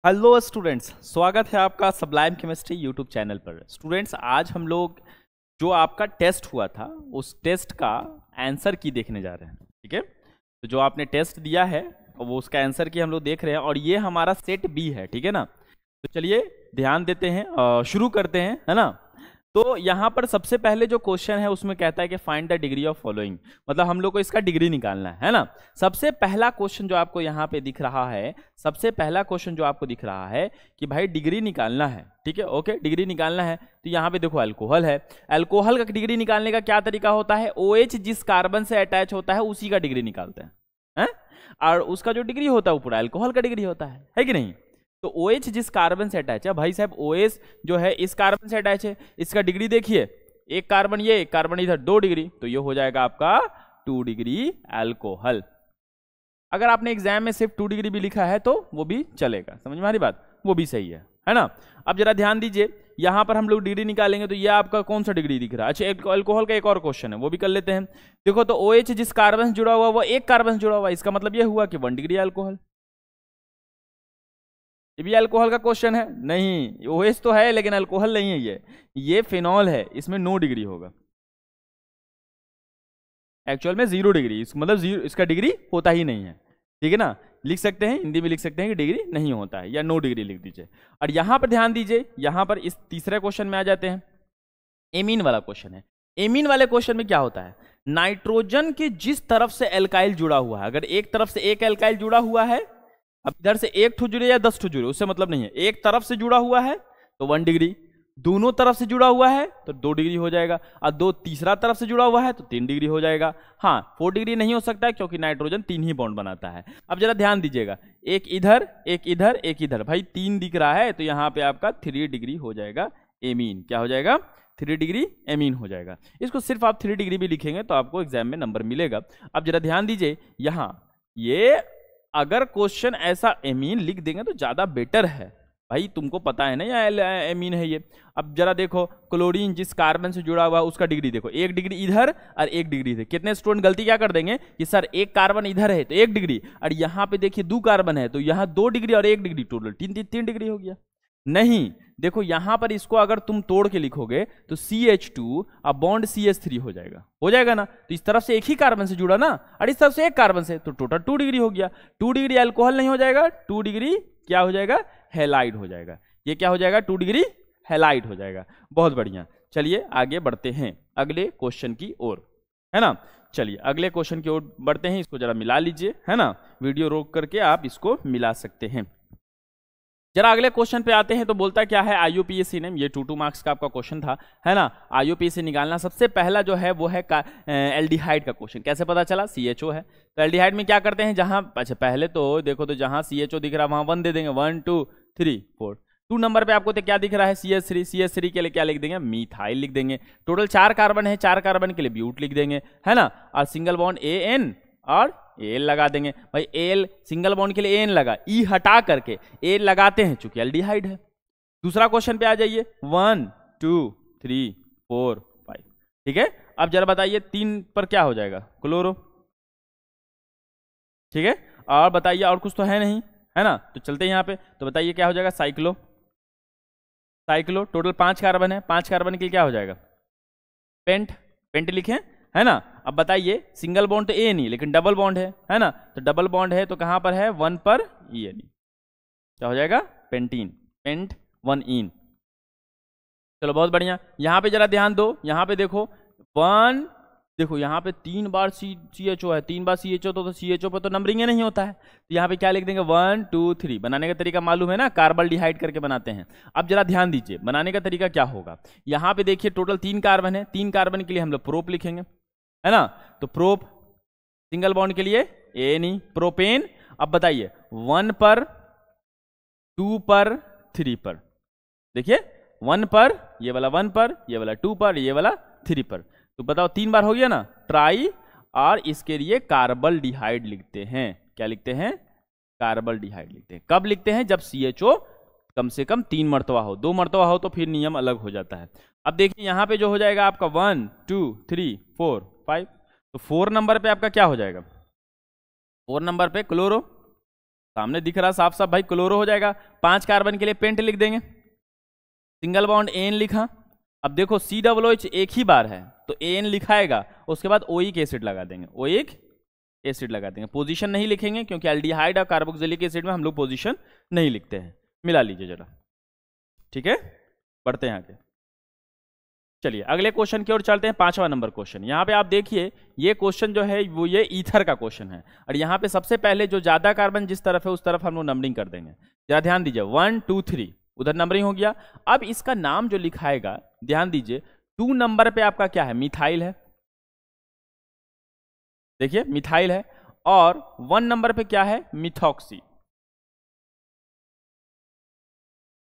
Hello students, स्वागत है आपका सबलाइम केमिस्ट्री यूट्यूब चैनल पर। स्टूडेंट्स, आज हम लोग जो आपका टेस्ट हुआ था उस टेस्ट का आंसर की देखने जा रहे हैं। ठीक है, तो जो आपने टेस्ट दिया है वो उसका आंसर की हम लोग देख रहे हैं और ये हमारा सेट बी है। ठीक है ना, तो चलिए ध्यान देते हैं, शुरू करते हैं, है ना। तो यहाँ पर सबसे पहले जो क्वेश्चन है उसमें कहता है कि find the degree of following, मतलब हम लोग को इसका डिग्री निकालना है ना। सबसे पहला क्वेश्चन जो आपको यहाँ पे दिख रहा है, सबसे पहला क्वेश्चन जो आपको दिख रहा है कि भाई डिग्री निकालना है। ठीक है, ओके, डिग्री निकालना है। तो यहाँ पे देखो अल्कोहल है, अल्कोहल का डिग्री निकालने का क्या तरीका होता है, OH जिस कार्बन से अटैच होता है उसी का डिग्री निकालते हैं, और उसका जो डिग्री होता है वो पूरा अल्कोहल का डिग्री होता है कि नहीं। तो OH जिस कार्बन से अटैच है, भाई साहब OH जो है इस कार्बन से अटैच है, इसका डिग्री देखिए, एक कार्बन ये, एक कार्बन इधर, 2 डिग्री, तो ये हो जाएगा आपका 2 डिग्री अल्कोहल। अगर आपने एग्जाम में सिर्फ 2 डिग्री भी लिखा है तो वो भी चलेगा, समझ में आ रही बात, वो भी सही है ना। अब जरा ध्यान दीजिए, यहां पर हम लोग डिग्री निकालेंगे तो ये आपका कौन सा डिग्री दिख रहा है। अच्छा, अल्कोहल का एक और क्वेश्चन है वो भी कर लेते हैं। देखो, तो OH जिस कार्बन से जुड़ा हुआ वो एक कार्बन से जुड़ा हुआ, इसका मतलब ये हुआ कि 1 डिग्री अल्कोहल। ये भी अल्कोहल का क्वेश्चन है नहीं, OH तो है लेकिन अल्कोहल नहीं है, ये फिनॉल है, इसमें 9 डिग्री होगा। एक्चुअल में 0 डिग्री, मतलब 0, इसका डिग्री होता ही नहीं है। ठीक है ना, लिख सकते हैं, हिंदी में लिख सकते हैं कि डिग्री नहीं होता है, या 9 डिग्री लिख दीजिए। और यहां पर ध्यान दीजिए, यहां पर इस तीसरे क्वेश्चन में आ जाते हैं, एमीन वाला क्वेश्चन है। एमीन वाले क्वेश्चन में क्या होता है, नाइट्रोजन के जिस तरफ से एल्काइल जुड़ा हुआ है, अगर एक तरफ से एक एल्काइल जुड़ा हुआ है, अब इधर से 1 ठो जुड़े या 10 ठो जुड़े उससे मतलब नहीं है, एक तरफ से जुड़ा हुआ है तो 1 डिग्री, दोनों तरफ से जुड़ा हुआ है तो 2 डिग्री हो जाएगा, और तीसरा तरफ से जुड़ा हुआ है तो 3 डिग्री हो जाएगा। हाँ, 4 डिग्री नहीं हो सकता है क्योंकि नाइट्रोजन 3 ही बॉन्ड बनाता है। अब जरा ध्यान दीजिएगा, एक इधर, एक इधर, एक इधर, भाई 3 दिख रहा है तो यहाँ पे आपका 3 डिग्री हो जाएगा एमीन। क्या हो जाएगा, 3 डिग्री एमीन हो जाएगा। इसको सिर्फ आप 3 डिग्री भी लिखेंगे तो आपको एग्जाम में नंबर मिलेगा। अब जरा ध्यान दीजिए, यहाँ ये अगर क्वेश्चन ऐसा एमीन लिख देंगे तो ज्यादा बेटर है, भाई तुमको पता है ना ये एमीन है ये। अब जरा देखो, क्लोरीन जिस कार्बन से जुड़ा हुआ उसका डिग्री देखो, 1 डिग्री इधर और 1 डिग्री इधर। कितने स्टूडेंट गलती क्या कर देंगे कि सर एक कार्बन इधर है तो 1 डिग्री, और यहाँ पे देखिए 2 कार्बन है तो यहाँ 2 डिग्री और 1 डिग्री, टोटल 3 डिग्री हो गया। नहीं, देखो यहां पर इसको अगर तुम तोड़ के लिखोगे तो CH2 अब बॉन्ड CH3 हो जाएगा ना। तो इस तरफ से एक ही कार्बन से जुड़ा ना, और इस तरफ से एक कार्बन से, तो टोटल 2 डिग्री हो गया। 2 डिग्री अल्कोहल नहीं हो जाएगा, 2 डिग्री क्या हो जाएगा, हैलाइड हो जाएगा। ये क्या हो जाएगा, 2 डिग्री हैलाइड हो जाएगा। बहुत बढ़िया, चलिए आगे बढ़ते हैं अगले क्वेश्चन की ओर, है ना। चलिए अगले क्वेश्चन की ओर बढ़ते हैं, इसको जरा मिला लीजिए, है ना, वीडियो रोक करके आप इसको मिला सकते हैं। जरा अगले क्वेश्चन पे आते हैं, तो बोलता क्या है IUPAC ने, ये 2 मार्क्स का आपका क्वेश्चन था, है ना। IUPAC निकालना, सबसे पहला जो है वो है एल्डिहाइड का क्वेश्चन। कैसे पता चला, CHO है तो एल्डिहाइड में क्या करते हैं, जहां, अच्छा पहले तो देखो, तो जहां CHO दिख रहा है वहां 1 दे देंगे, 1 2 3 4। 2 नंबर पे आपको तो क्या दिख रहा है, CH3 के लिए क्या लिख देंगे, मीथाइल लिख देंगे। टोटल 4 कार्बन है, 4 कार्बन के लिए ब्यूट लिख देंगे, है ना। और सिंगल बॉन्ड AN और एल लगा देंगे। भाई एल सिंगल बॉन्ड के लिए एन लगा, ई हटा करके एल लगाते हैं चूंकि एल्डिहाइड है। दूसरा क्वेश्चन पे आ जाइए, 1 2 3 4 5। ठीक है, अब जरा बताइए 3 पर क्या हो जाएगा, क्लोरो। ठीक है, और बताइए, और कुछ तो है नहीं, है ना। तो चलते हैं यहाँ पे, तो बताइए क्या हो जाएगा, साइक्लो। टोटल 5 कार्बन है, 5 कार्बन के लिए क्या हो जाएगा, पेंट लिखें, है ना। अब बताइए, सिंगल बॉन्ड तो ए नहीं लेकिन डबल बॉन्ड है ना, तो डबल बॉन्ड है तो कहां पर है, 1 पर ई, क्या हो जाएगा, पेंटीन, पेंट 1 इन। चलो बहुत बढ़िया, यहां पे जरा ध्यान दो, यहां पे देखो 1, देखो यहाँ पे 3 बार CHO है, 3 बार CHO, तो CHO पर तो नंबरिंग नहीं होता है, तो यहाँ पे क्या लिख देंगे, 1 2 3। बनाने का तरीका मालूम है ना, कार्बल्डिहाइड करके बनाते हैं। अब जरा ध्यान दीजिए, बनाने का तरीका क्या होगा, यहाँ पे देखिए टोटल 3 कार्बन है, 3 कार्बन के लिए हम लोग प्रोप लिखेंगे, है ना। तो प्रोप सिंगल बॉन्ड के लिए ए नहीं, प्रोपेन। अब बताइए 1 पर, 2 पर, 3 पर, देखिए 1 पर, ये वाला 1 पर, ये वाला 2 पर, ये वाला 3 पर, तो बताओ 3 बार हो गया ना, ट्राई। और इसके लिए कार्बल्डिहाइड लिखते हैं, क्या लिखते हैं, कार्बल्डिहाइड लिखते हैं। कब लिखते हैं, जब CHO कम से कम 3 मरतबा हो, 2 मरतबा हो तो फिर नियम अलग हो जाता है। अब देखिए यहाँ पे जो हो जाएगा आपका 1 2 3 4 5, तो 4 नंबर पे आपका क्या हो जाएगा, 4 नंबर पे क्लोरो, सामने दिख रहा साफ साफ भाई, क्लोरो हो जाएगा। 5 कार्बन के लिए पेंट लिख देंगे, सिंगल बॉन्ड एन लिखा। अब देखो COOH एक ही बार है तो एन लिखाएगा, उसके बाद ओइक एसिड लगा देंगे, ओइक एसिड लगा देंगे। पोजीशन नहीं लिखेंगे क्योंकि एल्डिहाइड और कार्बोक्सिलिक एसिड में हम लोग पोजीशन नहीं लिखते हैं। मिला लीजिए जरा, ठीक है, बढ़ते हैं आगे। चलिए अगले क्वेश्चन की ओर चलते हैं, 5वां नंबर क्वेश्चन। यहाँ पे आप देखिए ये क्वेश्चन जो है वो ये ईथर का क्वेश्चन है, और यहाँ पे सबसे पहले जो ज्यादा कार्बन जिस तरफ है उस तरफ हम लोग नंबरिंग कर देंगे। जरा ध्यान दीजिए, 1 2 3 उधर नंबरिंग हो गया। अब इसका नाम जो लिखाएगा, ध्यान दीजिए 2 नंबर पे आपका क्या है, मिथाइल है, देखिए मिथाइल है, और 1 नंबर पे क्या है, मिथॉक्सी,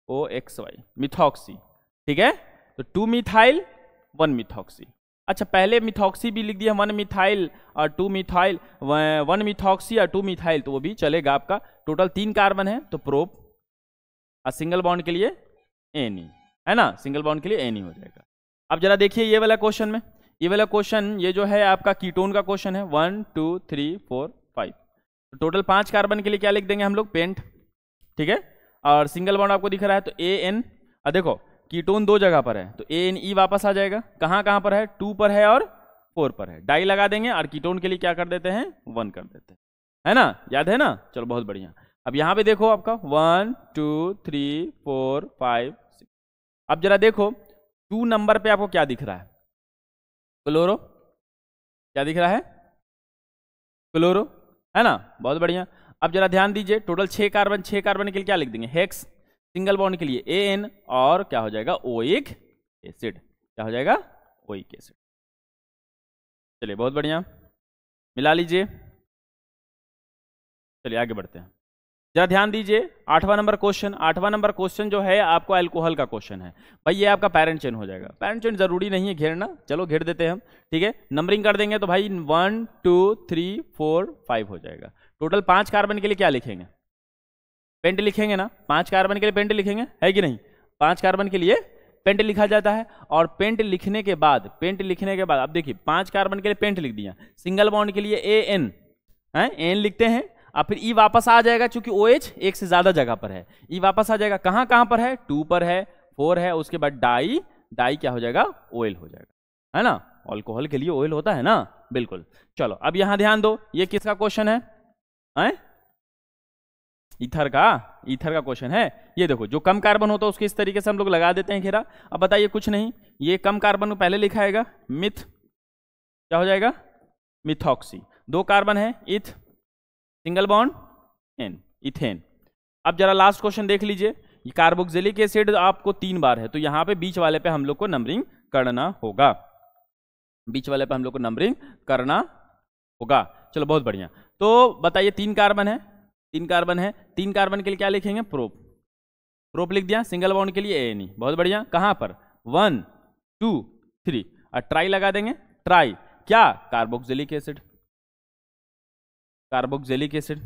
OXY मिथॉक्सी, ठीक है। तो 2 मिथाइल 1 मिथॉक्सी। अच्छा पहले मिथॉक्सी भी लिख दिया, 1 मिथाइल और 2 मिथाइल, 1 मिथॉक्सी और 2 मिथाइल, तो वो भी चलेगा आपका। टोटल 3 कार्बन है तो प्रोप, और सिंगल बॉन्ड के लिए एनी, है ना, सिंगल बॉन्ड के लिए एनी हो जाएगा। अब जरा देखिए ये वाला क्वेश्चन में, ये वाला क्वेश्चन ये जो है आपका कीटोन का क्वेश्चन है। 1 2 3 4 5, तो टोटल 5 कार्बन के लिए क्या लिख देंगे हम लोग, पेंट, ठीक है। और सिंगल बॉन्ड आपको दिख रहा है तो AN, और देखो कीटोन 2 जगह पर है तो ANE वापस आ जाएगा। कहाँ कहाँ पर है, 2 पर है और 4 पर है। डाई लगा देंगे और कीटोन के लिए क्या कर देते हैं, 1 कर देते हैं, है ना, याद है ना। चलो बहुत बढ़िया। अब यहाँ पे देखो आपका 1 2 3 4 5 6। अब जरा देखो 2 नंबर पे आपको क्या दिख रहा है, क्लोरो, क्या दिख रहा है, क्लोरो, है ना, बहुत बढ़िया। अब जरा ध्यान दीजिए टोटल 6 कार्बन, 6 कार्बन के लिए क्या लिख देंगे, हेक्स, सिंगल बॉन्ड के लिए AN, और क्या हो जाएगा, ओइक एसिड, क्या हो जाएगा, ओइक एसिड। चलिए बहुत बढ़िया, मिला लीजिए। चलिए आगे बढ़ते हैं, जरा ध्यान दीजिए 8वां नंबर क्वेश्चन। 8वां नंबर क्वेश्चन जो है आपको अल्कोहल का क्वेश्चन है भाई। ये आपका पैरेंट चेन हो जाएगा, पैरेंट चेन जरूरी नहीं है घेरना, चलो घेर देते हैं हम, ठीक है। नंबरिंग कर देंगे तो भाई 1 2 3 4 5 हो जाएगा। टोटल 5 कार्बन के लिए क्या लिखेंगे, पेंट लिखेंगे ना, 5 कार्बन के लिए पेंट लिखेंगे, है कि नहीं। 5 कार्बन के लिए पेंट लिखा जाता है, और पेंट लिखने के बाद, पेंट लिखने के बाद अब देखिए 5 कार्बन के लिए पेंट लिख दिया, सिंगल बॉन्ड के लिए AN है, एन लिखते हैं, और फिर ई वापस आ जाएगा चूंकि OH एक से ज्यादा जगह पर है, ई वापस आ जाएगा। कहां कहां पर है, 2 पर है, 4 है, उसके बाद डाई, डाई क्या हो जाएगा, ऑयल हो जाएगा, है ना। अल्कोहल के लिए ऑयल होता है ना, बिल्कुल। चलो अब यहां ध्यान दो, ये किसका क्वेश्चन है, ईथर का, ईथर का क्वेश्चन है। ये देखो जो कम कार्बन होता है उसके इस तरीके से हम लोग लगा देते हैं घेरा। अब बताइए कुछ नहीं, ये कम कार्बन को पहले लिखा आएगा, मिथ, क्या हो जाएगा, मिथॉक्सी। 2 कार्बन है, इथ, सिंगल बॉन्ड एन, इथेन। अब जरा लास्ट क्वेश्चन देख लीजिए, ये कार्बोक्सिलिक एसिड आपको 3 बार है तो यहाँ पे बीच वाले पे हम लोग को नंबरिंग करना होगा, बीच वाले पे हम लोग को नंबरिंग करना होगा। चलो बहुत बढ़िया। तो बताइए 3 कार्बन है, 3 कार्बन है, 3 कार्बन के लिए क्या लिखेंगे, प्रोप, प्रोप लिख दिया। सिंगल बॉन्ड के लिए ANE, बहुत बढ़िया। कहाँ पर, 1 2 3, और ट्राई लगा देंगे, ट्राई क्या, carboxylic acid, carboxylic acid,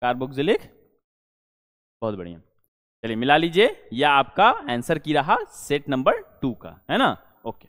carboxylic, बहुत बढ़िया। चलिए मिला लीजिए, यह आपका आंसर की रहा सेट नंबर 2 का, है ना, ओके।